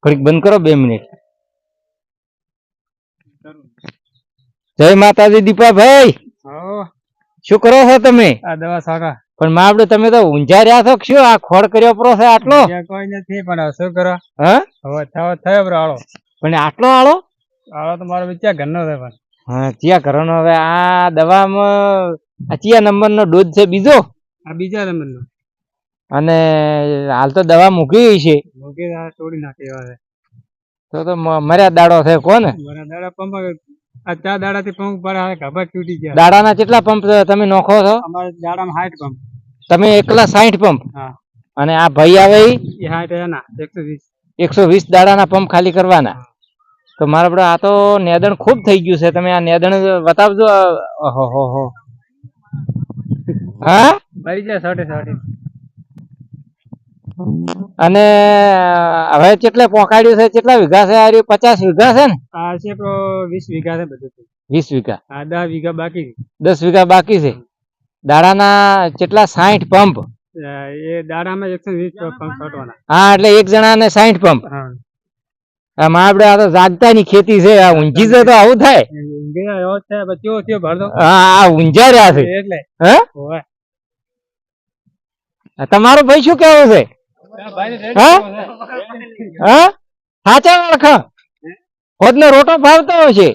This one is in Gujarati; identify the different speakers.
Speaker 1: ઘડીક બંધ કરો 2 મિનિટ. જય માતાજી દીપાભાઈ. શું કરો છો તમે?
Speaker 2: આ દવા સાકા
Speaker 1: પણ માવડે તમે તો ઊંઝા રહ્યા છો. શું આ ખોડ કર્યો પરો છે આટલો?
Speaker 2: કોઈ નથી પણ શું કરો?
Speaker 1: હા
Speaker 2: હવે થયો બ્રો આળો.
Speaker 1: પણ આટલો આળો
Speaker 2: તો મારો વિચાર ઘરનો છે પણ.
Speaker 1: હા ચિયા કરવાનો હવે? આ દવામાં આ ચિયા નંબરનો ડોઝ છે? બીજો?
Speaker 2: આ બીજા નંબરનો.
Speaker 1: અને હાલ તો દવા મૂકી છે.
Speaker 2: મૂકી તોડી નાખી એવા છે.
Speaker 1: તો મર્યા દાડો છે કોને?
Speaker 2: મર્યા દાડા પંપ આ 4 દાડાથી પંપ પર ખબર તૂટી ગયા.
Speaker 1: દાડાના કેટલા પંપ તમે નોખો છો?
Speaker 2: અમારે દાડામાં 60 પંપ.
Speaker 1: તમે એકલા 60 પંપ?
Speaker 2: હા. અને
Speaker 1: આ ભાઈ આવે
Speaker 2: એ 60 એના
Speaker 1: 120 દાડાના પંપ ખાલી કરવાના. તો મારા બડા આ તો નેદણ ખૂબ થઈ ગયું છે. તમે આ નેદણ બતાવજો. ઓહો હા
Speaker 2: મરી જાય 60.
Speaker 1: અને હવે કેટલે પોકાડ્યું છે? કેટલા વીઘા છે? આ 50 વીઘા છે ને?
Speaker 2: આ છે 20 વીઘા છે બધું.
Speaker 1: 20 વીઘા?
Speaker 2: હા 10 વીઘા બાકી.
Speaker 1: 10 વીઘા બાકી છે. દાડાના કેટલા? 60 પંપ?
Speaker 2: એ દાડામાં 120 પંપ છોડવાના.
Speaker 1: હા એટલે એક જણાને 60 પંપ. આમાં આપડે આ તો જાગતાની ખેતી છે. આ ઊંઝી છે તો આવું થાય. હા ઊંઝા રહ્યા છે એટલે. તમારો ભાઈ શું કેવું છે? સાચા ઓળખા ખોદ નો રોટો ભાવતો હશે.